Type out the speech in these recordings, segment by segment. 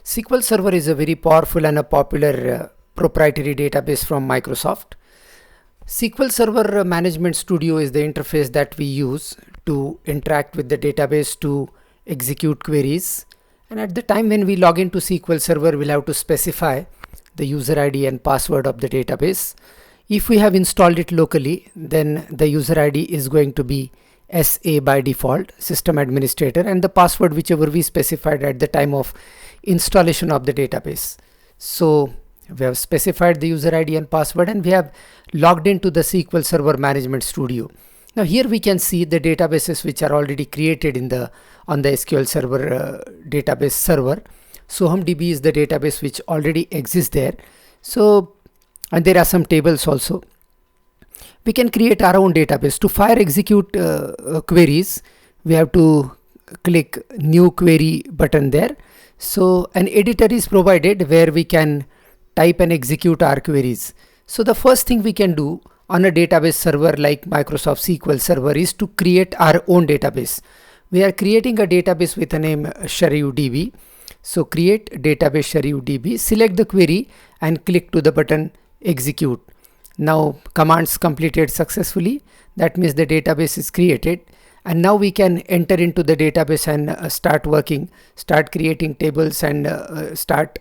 SQL Server is a very powerful and a popular proprietary database from Microsoft. SQL Server Management Studio is the interface that we use to interact with the database to execute queries. And at the time when we log into SQL Server, we'll have to specify the user ID and password of the database. If we have installed it locally, then the user ID is going to be SA by default, system administrator, and the password whichever we specified at the time of installation of the database. So we have specified the user ID and password, and we have logged into the SQL Server Management Studio. Now here we can see the databases which are already created on the SQL Server database server. SohamDB is the database which already exists there. So, and there are some tables also. We can create our own database. To fire execute queries, we have to click new query button there. So an editor is provided where we can type and execute our queries. So the first thing we can do on a database server like Microsoft SQL Server is to create our own database. We are creating a database with a name ShareUDB. So create database ShareUDB, select the query and click to the button execute. Now commands completed successfully. That means the database is created, and now we can enter into the database and start working, start creating tables and start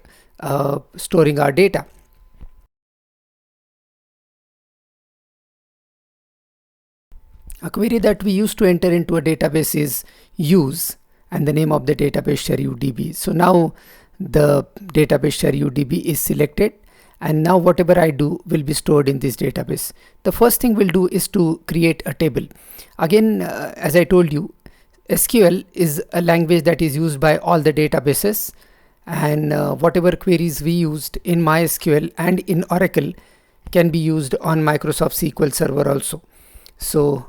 storing our data. A query that we use to enter into a database is use, and the name of the database ShareUDB. So now the database ShareUDB is selected, and now whatever I do will be stored in this database. The first thing we'll do is to create a table. Again, as I told you, SQL is a language that is used by all the databases, and whatever queries we used in MySQL and in Oracle can be used on Microsoft SQL Server also. So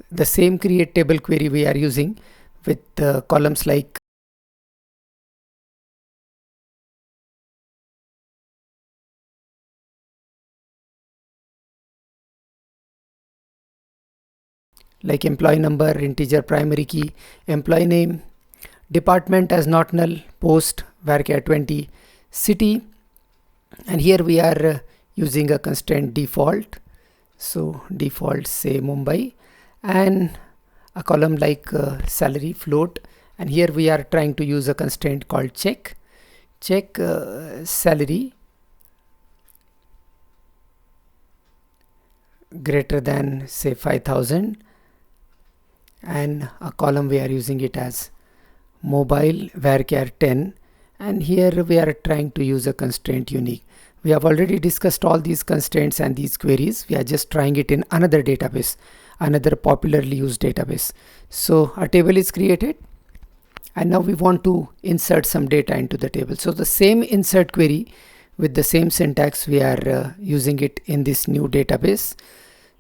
the same create table query we are using with columns like employee number, integer primary key, employee name, department as not null, post varchar 20, city, and here we are using a constraint default. So default say Mumbai, and a column like salary float, and here we are trying to use a constraint called check salary greater than say 5,000, and a column we are using it as mobile varchar 10, and here we are trying to use a constraint unique. We have already discussed all these constraints and these queries. We are just trying it in another database, another popularly used database. So a table is created, and now we want to insert some data into the table. So the same insert query with the same syntax, we are using it in this new database.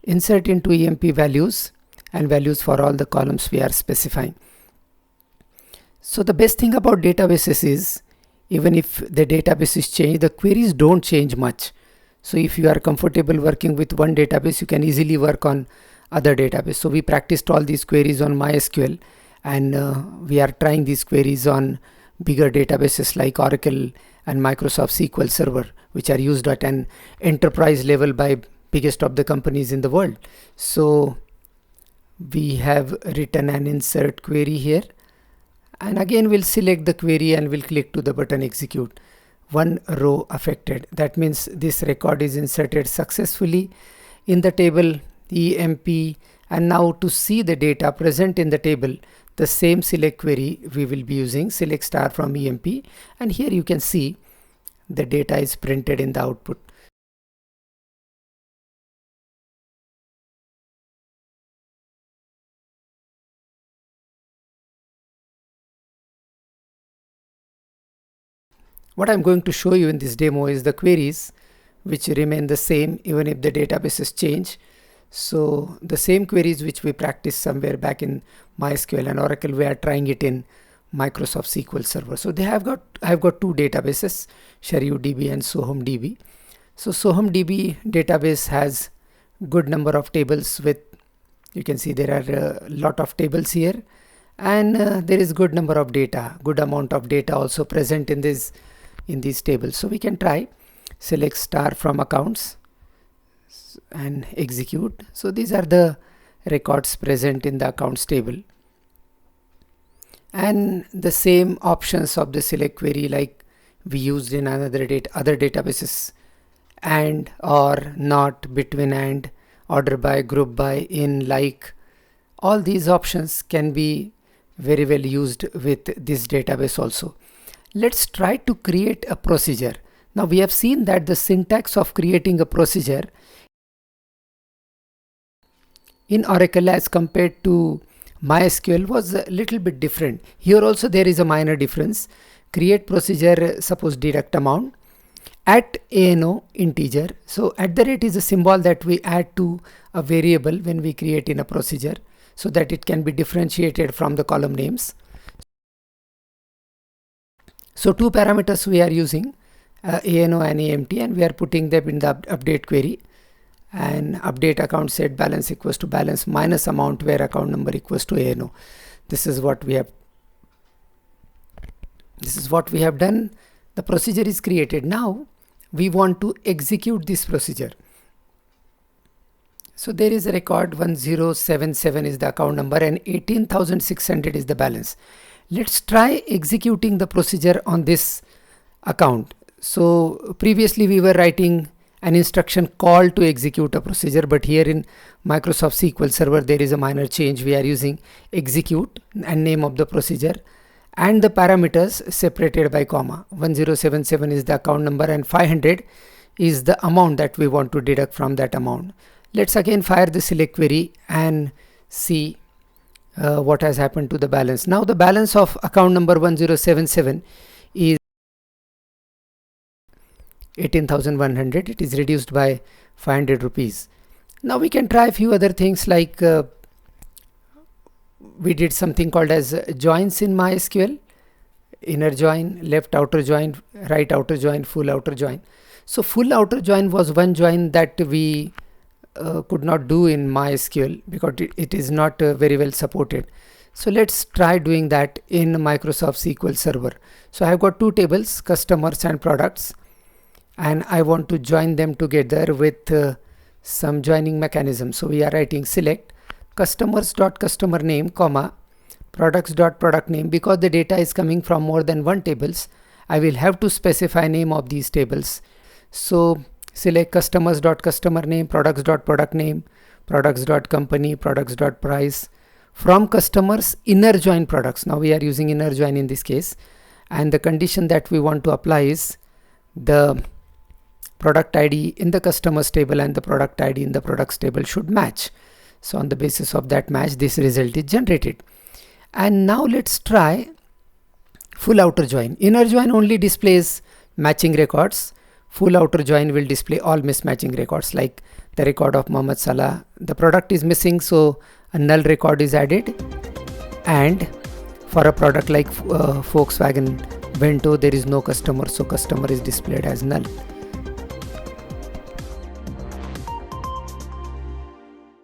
Insert into EMP values, and values for all the columns we are specifying. So the best thing about databases is, even if the database is changed, the queries don't change much. So if you are comfortable working with one database, you can easily work on other database. So we practiced all these queries on MySQL, and we are trying these queries on bigger databases like Oracle and Microsoft SQL Server, which are used at an enterprise level by biggest of the companies in the world. So we have written an insert query here, and again we'll select the query and we'll click to the button execute. One row affected. That means this record is inserted successfully in the table EMP, and now to see the data present in the table, the same select query we will be using, select star from EMP, and here you can see the data is printed in the output. What I'm going to show you in this demo is the queries which remain the same even if the databases change. So the same queries which we practiced somewhere back in MySQL and Oracle, we are trying it in Microsoft SQL Server. So I've got two databases, ShareUDB and SohamDB. So SohamDB database has good number of tables with, you can see there are a lot of tables here, and there is good number of data, good amount of data also present in these tables. So we can try select star from accounts and execute. So these are the records present in the accounts table, and the same options of the select query like we used in other databases, and, or, not, between, and, order by, group by, in, like, all these options can be very well used with this database also. Let's try to create a procedure. Now we have seen that the syntax of creating a procedure in Oracle as compared to MySQL was a little bit different. Here also there is a minor difference. Create procedure, suppose deduct amount, at ANO integer. So at the rate is a symbol that we add to a variable when we create in a procedure, so that it can be differentiated from the column names. So two parameters we are using, ANO and AMT, and we are putting them in the update query. And update account set balance equals to balance minus amount where account number equals to ANO. This is what we have done. The procedure is created. Now we want to execute this procedure. So there is a record 1077 is the account number and 18,600 is the balance. Let's try executing the procedure on this account. So previously we were writing an instruction call to execute a procedure, but here in Microsoft SQL Server there is a minor change. We are using execute and name of the procedure, and the parameters separated by comma. 1077 is the account number and 500 is the amount that we want to deduct from that amount. Let's again fire the select query and see what has happened to the balance. Now the balance of account number 1077 is 18,100. It is reduced by 500 rupees. Now we can try a few other things like we did something called as joins in MySQL. Inner join, left outer join, right outer join, full outer join. So full outer join was one join that we could not do in MySQL because it is not very well supported. So let's try doing that in Microsoft SQL Server. So I have got two tables, customers and products, and I want to join them together with some joining mechanism. So we are writing select customers.customer name, comma, products.product name. Because the data is coming from more than one tables, I will have to specify name of these tables. So select customers.customer name, products.product name, products.company, products.price. From customers, inner join products. Now we are using inner join in this case, and the condition that we want to apply is the product ID in the customers table and the product ID in the products table should match. So on the basis of that match, this result is generated. And now let's try full outer join. Inner join only displays matching records. Full outer join will display all mismatching records, like the record of Mohammed Salah. The product is missing, so a null record is added. And for a product like Volkswagen Vento, there is no customer, so customer is displayed as null.